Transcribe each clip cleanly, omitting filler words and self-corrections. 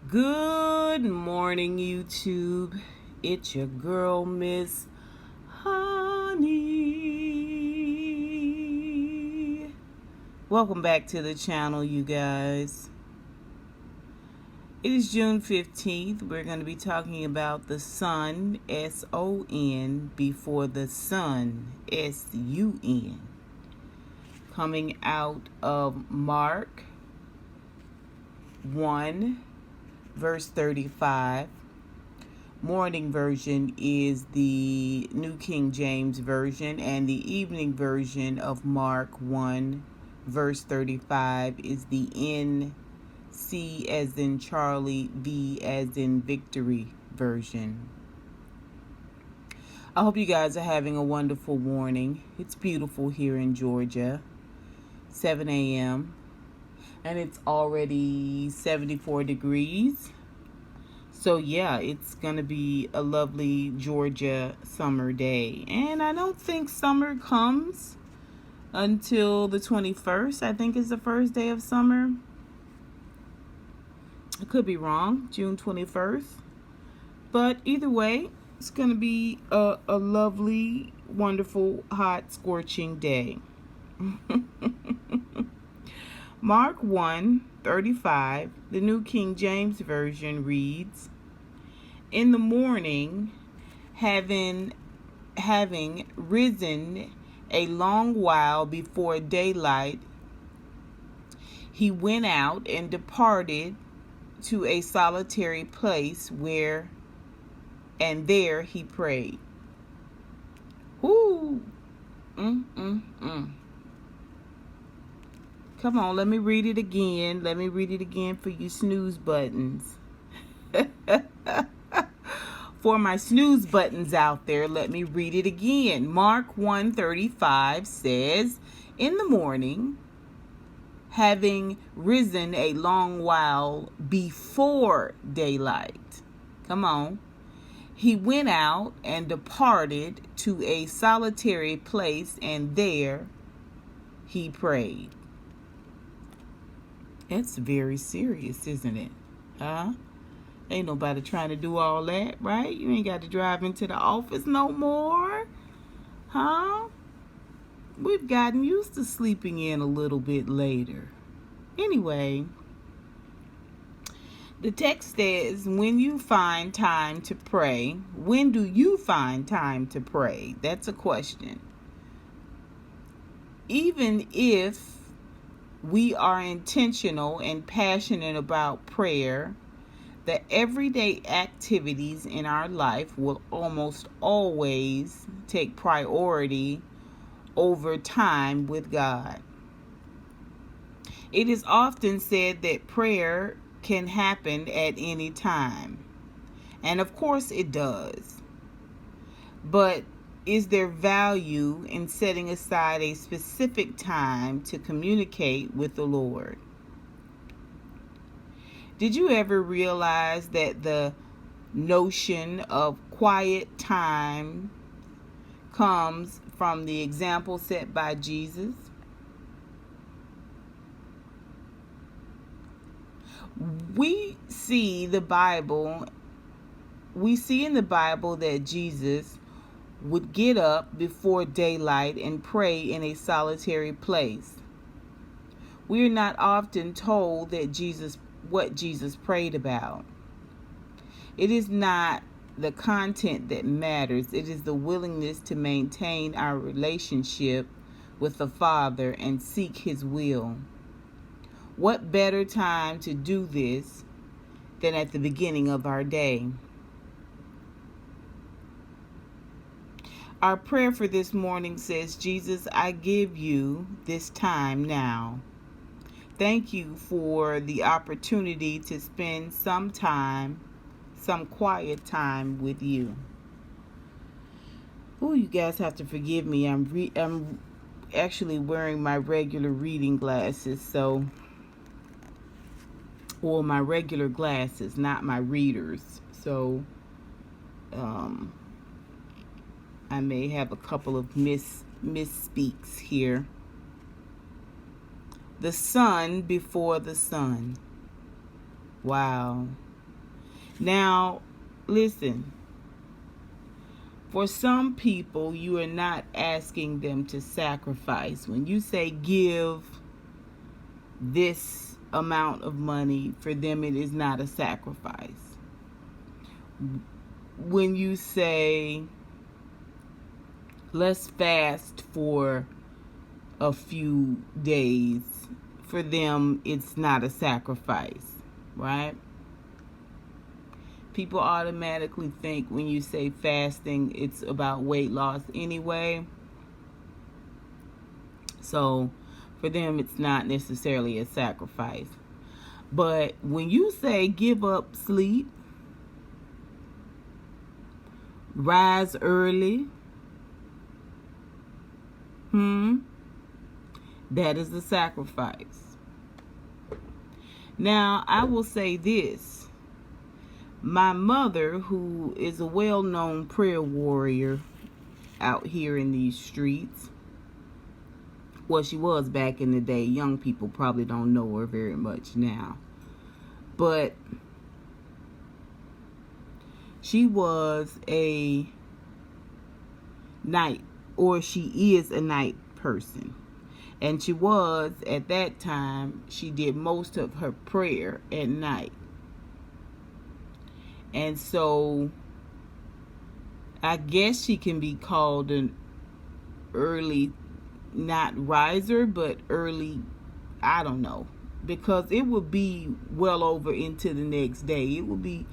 Good morning, YouTube. It's your girl, Miss Honey. Welcome back to the channel, you guys. It is June 15th. We're going to be talking about the sun, S-O-N, before the sun, S-U-N. Coming out of Mark 1, verse 35. Morning version is the New King James Version, and the evening version of Mark 1, verse 35 is the NC as in Charlie, V as in Victory version. I hope you guys are having a wonderful morning. It's beautiful here in Georgia. 7 a.m. and it's already 74 degrees. So yeah, it's gonna be a lovely Georgia summer day. And I don't think summer comes until the 21st. I think is the first day of summer. I could be wrong, June 21st. But either way, it's gonna be a lovely, wonderful, hot, scorching day. Mark 1:35, the New King James Version reads, "In the morning, having risen a long while before daylight, he went out and departed to a solitary place and there he prayed." Whoo! Come on, let me read it again. Let me read it again for you snooze buttons. For my snooze buttons out there, let me read it again. Mark 1:35 says, "In the morning, having risen a long while before daylight." Come on. "He went out and departed to a solitary place, and there he prayed." It's very serious, isn't it? Huh? Ain't nobody trying to do all that, right? You ain't got to drive into the office no more. Huh? We've gotten used to sleeping in a little bit later. Anyway, the text says, when you find time to pray, when do you find time to pray? That's a question. Even if we are intentional and passionate about prayer, the everyday activities in our life will almost always take priority over time with God. It is often said that prayer can happen at any time. And of course it does. But is there value in setting aside a specific time to communicate with the Lord? Did you ever realize that the notion of quiet time comes from the example set by Jesus? We see in the Bible that Jesus would get up before daylight and pray in a solitary place. We are not often told that what Jesus prayed about. It is not the content that matters. It is the willingness to maintain our relationship with the Father and seek His will. What better time to do this than at the beginning of our day? Our prayer for this morning says, "Jesus, I give you this time now. Thank you for the opportunity to spend some quiet time with you." Oh, you guys have to forgive me. I'm actually wearing my regular reading glasses, my regular glasses, not my readers. So, I may have a couple of misspeaks here. The sun before the sun. Wow. Now, listen, for some people, you are not asking them to sacrifice. When you say give this amount of money, for them it is not a sacrifice. When you say let's fast for a few days, for them it's not a sacrifice, right? People automatically think when you say fasting, it's about weight loss anyway. So for them, it's not necessarily a sacrifice. But when you say give up sleep, rise early, that is a sacrifice. Now, I will say this. My mother, who is a well-known prayer warrior out here in these streets, well, she was back in the day. Young people probably don't know her very much now. But she was a night, or she is a night person. And she was, at that time, she did most of her prayer at night. And so I guess she can be called an early, not riser, but early, I don't know. Because it would be well over into the next day. It would be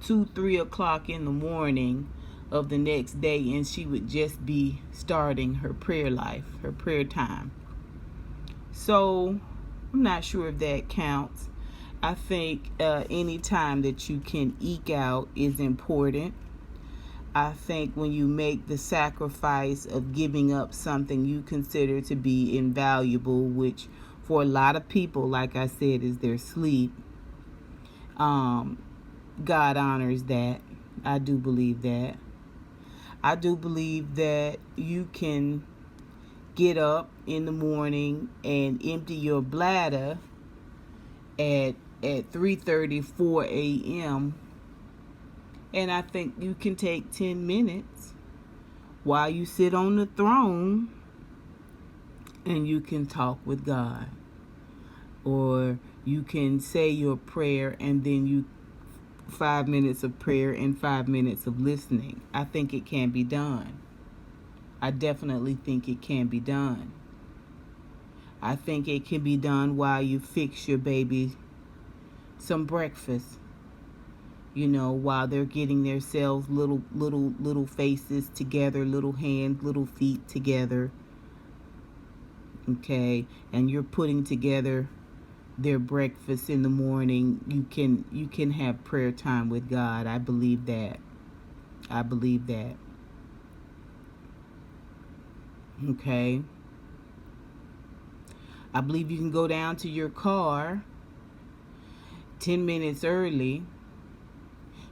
2-3 o'clock in the morning of the next day, and she would just be starting her prayer life, her prayer time. So I'm not sure if that counts. I think any time that you can eke out is important. I think when you make the sacrifice of giving up something you consider to be invaluable, which for a lot of people, like I said, is their sleep, God honors that. I do believe that. I do believe that you can get up in the morning and empty your bladder at 3:30, 4 a.m. And I think you can take 10 minutes while you sit on the throne and you can talk with God. Or you can say your prayer and then 5 minutes of prayer and 5 minutes of listening. I think it can be done. I definitely think it can be done. I think it can be done while you fix your baby some breakfast. While they're getting themselves little faces together, little hands, little feet together. Okay, and you're putting together their breakfast in the morning. You can have prayer time with God. I believe that. Okay. I believe you can go down to your car 10 minutes early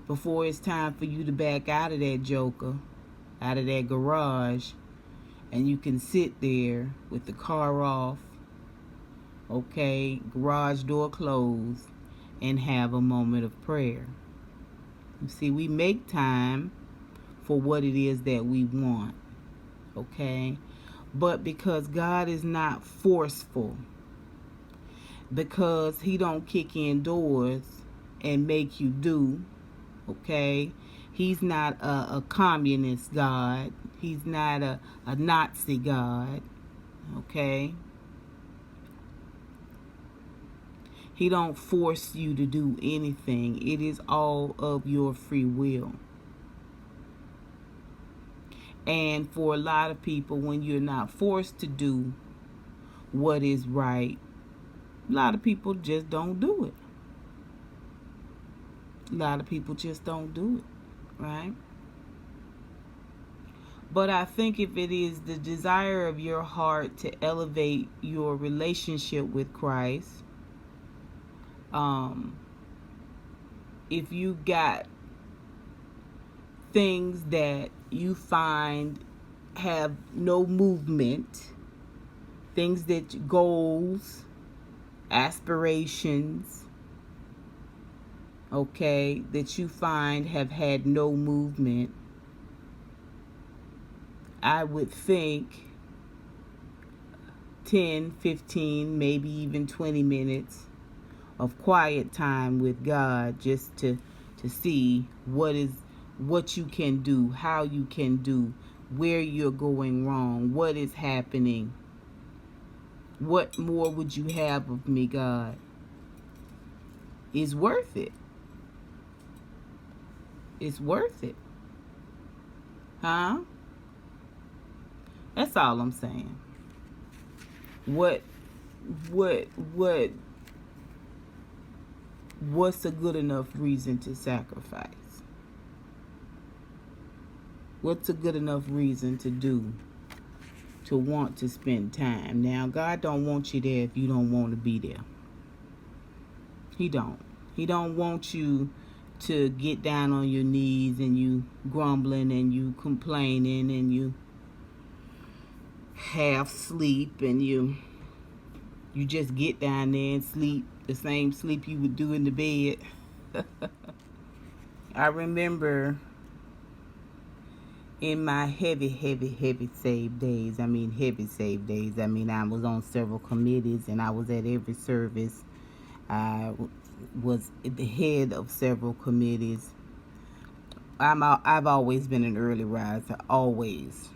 before it's time for you to back out of that joker, out of that garage, and you can sit there with the car off, okay, garage door closed, and have a moment of prayer. You see, we make time for what it is that we want, okay? But because God is not forceful, because he don't kick in doors and make you do, okay? He's not a communist God. He's not a Nazi God, okay? He don't force you to do anything. It is all of your free will. And for a lot of people, when you're not forced to do what is right, a lot of people just don't do it. A lot of people just don't do it, right? But I think if it is the desire of your heart to elevate your relationship with Christ, if you got things that you find have no movement, things that goals, aspirations, okay, that you find have had no movement, I would think 10, 15, maybe even 20 minutes of quiet time with God, just to see what you can do, how you can do, where you're going wrong, what is happening. What more would you have of me, God? It's worth it. It's worth it. Huh? That's all I'm saying. What what what what's a good enough reason to sacrifice? What's a good enough reason to do, to want to spend time? Now, God don't want you there if you don't want to be there. He don't. He don't want you to get down on your knees and you grumbling and you complaining and you half sleep and you just get down there and sleep the same sleep you would do in the bed. I remember in my heavy saved days, I was on several committees and I was at every service. I was at the head of several committees. I've always been an early riser, always.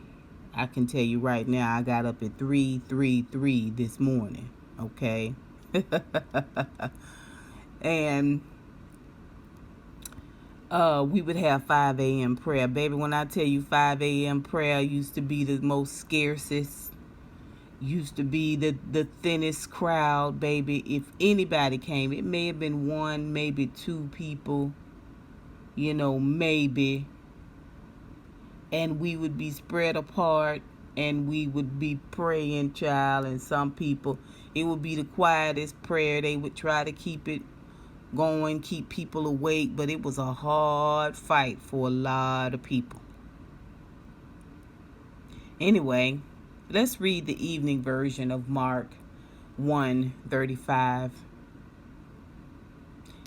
I can tell you right now, I got up at 3:33 this morning, okay? And we would have 5 a.m. prayer. Baby, when I tell you 5 a.m. prayer used to be the most scarcest, used to be the thinnest crowd, baby. If anybody came, it may have been one, maybe two people, maybe. And we would be spread apart and we would be praying, child. And some people, it would be the quietest prayer. They would try to keep it going, keep people awake, but it was a hard fight for a lot of people. Anyway, let's read the evening version of Mark 1:35. It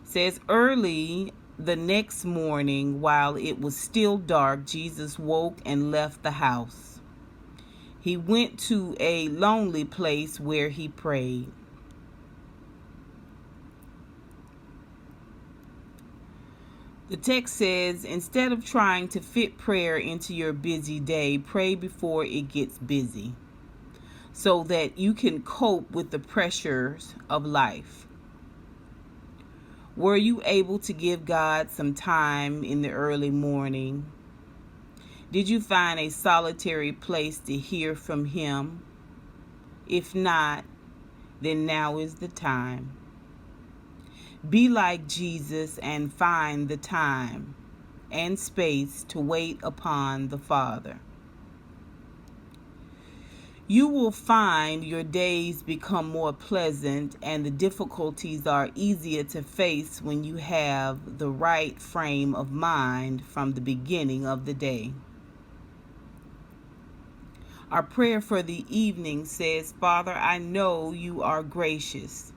says, early the next morning, while it was still dark, Jesus woke and left the house. He went to a lonely place where he prayed. The text says, instead of trying to fit prayer into your busy day, pray before it gets busy so that you can cope with the pressures of life. Were you able to give God some time in the early morning? Did you find a solitary place to hear from Him? If not, then now is the time. Be like Jesus and find the time and space to wait upon the Father. You will find your days become more pleasant and the difficulties are easier to face when you have the right frame of mind from the beginning of the day. Our prayer for the evening says, Father, I know you are gracious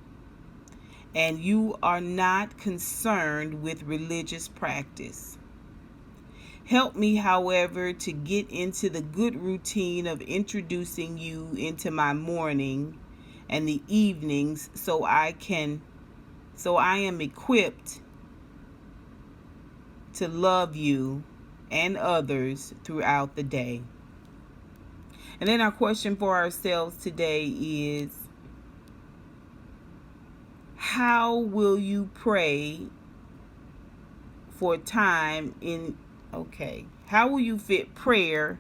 and you are not concerned with religious practice. Help me, however, to get into the good routine of introducing you into my morning and the evenings so I am equipped to love you and others throughout the day. And then our question for ourselves today is, how will you pray for time how will you fit prayer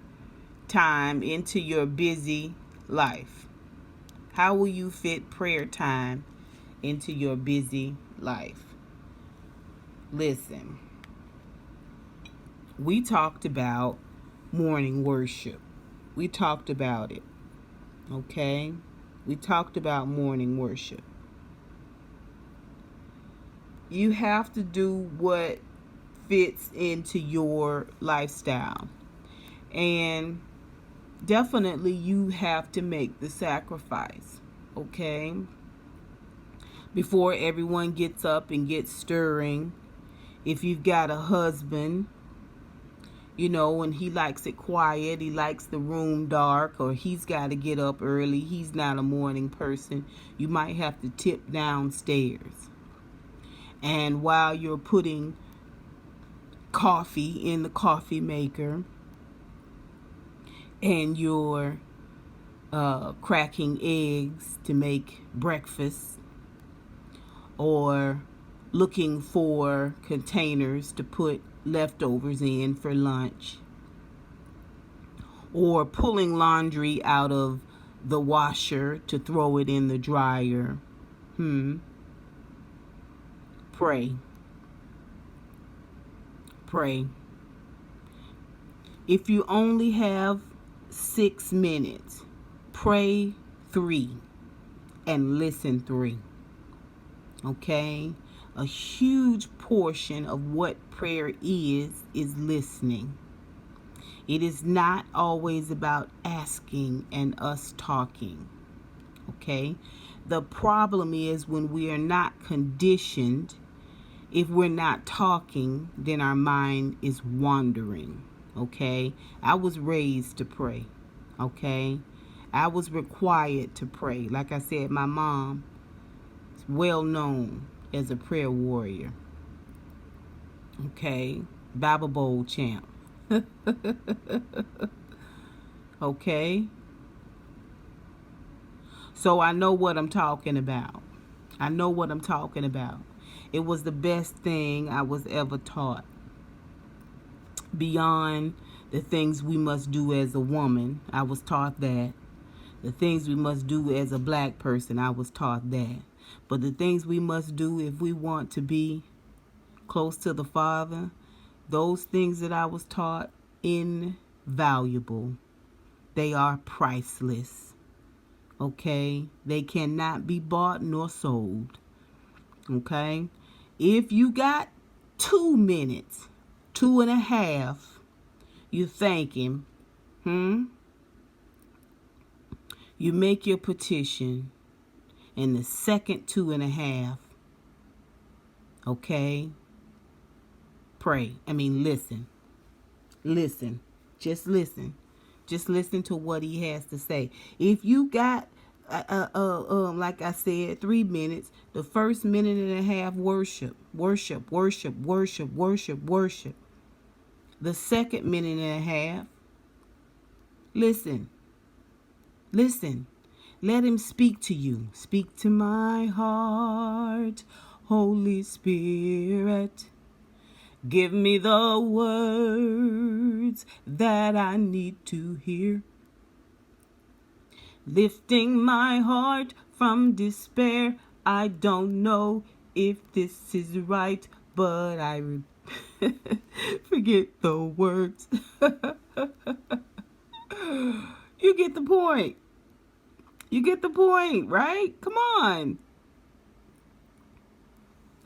time into your busy life? How will you fit prayer time into your busy life? Listen, we talked about morning worship. We talked about it, okay? We talked about morning worship. You have to do what fits into your lifestyle. And definitely you have to make the sacrifice, okay? Before everyone gets up and gets stirring If you've got a husband, and he likes it quiet, he likes the room dark, or he's got to get up early, he's not a morning person, you might have to tip downstairs. And while you're putting coffee in the coffee maker and you're cracking eggs to make breakfast, or looking for containers to put leftovers in for lunch, or pulling laundry out of the washer to throw it in the dryer, pray. Pray. If you only have 6 minutes, pray 3 and listen 3. Okay? A huge portion of what prayer is listening. It is not always about asking and us talking. Okay? The problem is when we are not conditioned, if we're not talking, then our mind is wandering. Okay? I was raised to pray. Okay? I was required to pray. Like I said, my mom is well known as a prayer warrior. Okay? Bible Bowl champ. Okay? So I know what I'm talking about. I know what I'm talking about. It was the best thing I was ever taught. Beyond the things we must do as a woman, I was taught that. The things we must do as a black person, I was taught that. But the things we must do if we want to be close to the Father, those things that I was taught, invaluable. They are priceless. Okay? They cannot be bought nor sold. Okay? If you got 2 minutes, 2.5, you thank him. You make your petition in the second 2.5. Okay? Pray. Listen. Listen. Just listen. Just listen to what he has to say. If you got, like I said, 3 minutes, the first 1.5 minutes, worship. Worship, worship, worship, worship, worship. The second 1.5 minutes, listen. Listen. Let him speak to you. Speak to my heart, Holy Spirit. Give me the words that I need to hear. Lifting my heart from despair. I don't know if this is right, but I forget the words. You get the point. You get the point, right? Come on.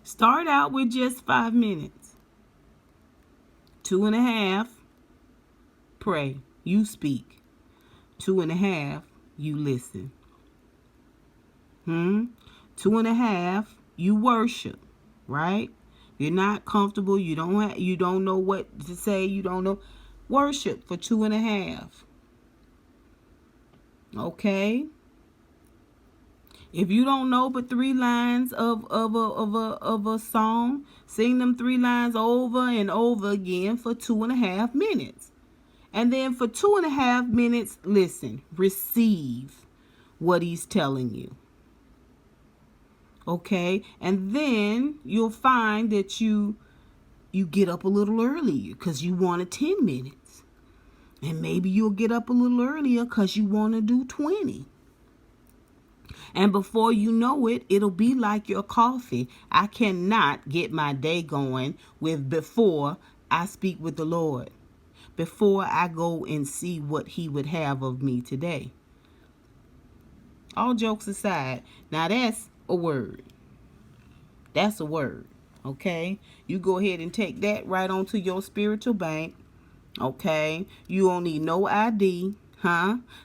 Start out with just 5 minutes. 2.5, pray. You speak. 2.5, you listen. 2.5, you worship. Right? You're not comfortable. You don't know what to say. You don't know. Worship for 2.5. Okay? If you don't know but 3 lines of a song, sing them 3 lines over and over again for 2.5 minutes. And then for 2.5 minutes, listen, receive what he's telling you. Okay? And then you'll find that you get up a little earlier because you wanted 10 minutes. And maybe you'll get up a little earlier because you want to do 20. And before you know it, it'll be like your coffee. I cannot get my day going before I speak with the Lord. Before I go and see what he would have of me today. All jokes aside, now that's a word. That's a word. Okay? You go ahead and take that right onto your spiritual bank. Okay? You don't need no ID.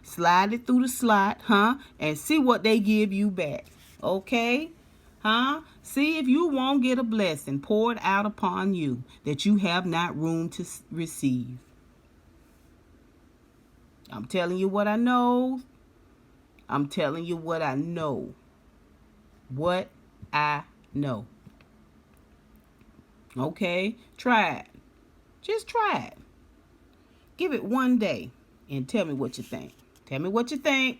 Slide it through the slot, and see what they give you back. Okay? Huh? See if you won't get a blessing poured out upon you that you have not room to receive. I'm telling you what I know. I'm telling you what I know. What I know. Okay? Try it. Just try it. Give it one day and tell me what you think. Tell me what you think.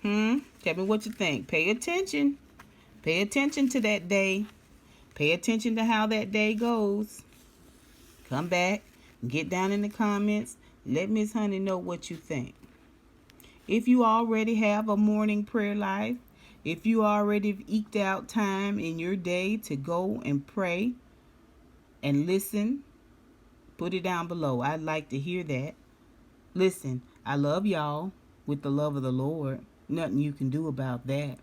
Tell me what you think. Pay attention. Pay attention to that day. Pay attention to how that day goes. Come back. Get down in the comments. Let Miss Honey know what you think. If you already have a morning prayer life, if you already have eked out time in your day to go and pray and listen, put it down below. I'd like to hear that. Listen, I love y'all with the love of the Lord. Nothing you can do about that.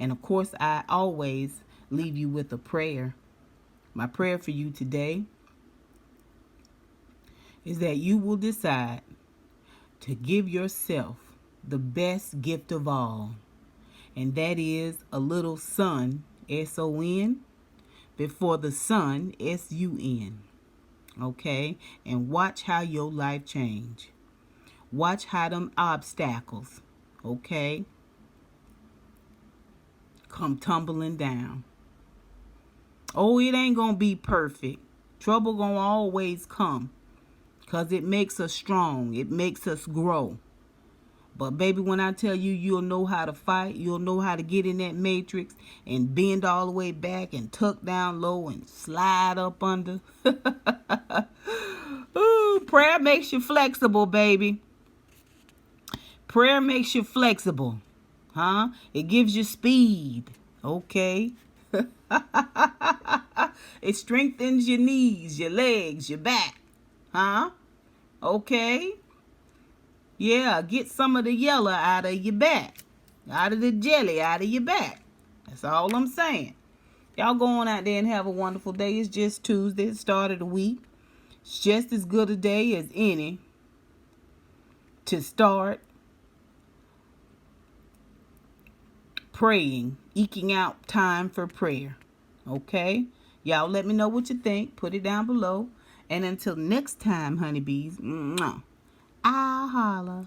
And of course, I always leave you with a prayer. My prayer for you today is that you will decide to give yourself the best gift of all. And that is a little sun, S-O-N, before the sun, S-U-N. Okay? And watch how your life change. Watch how them obstacles, okay, come tumbling down. Oh, it ain't gonna be perfect. Trouble gonna always come, because it makes us strong. It makes us grow. But baby, when I tell you, you'll know how to fight. You'll know how to get in that matrix and bend all the way back and tuck down low and slide up under. Ooh, prayer makes you flexible, baby. Prayer makes you flexible. Huh? It gives you speed. Okay? It strengthens your knees, your legs, your back. Huh? Okay? Yeah, get some of the yellow out of your back. Out of the jelly out of your back. That's all I'm saying. Y'all go on out there and have a wonderful day. It's just Tuesday, the start of the week. It's just as good a day as any to start praying, eking out time for prayer. Okay? Y'all let me know what you think. Put it down below. And until next time, honeybees, I'll holler.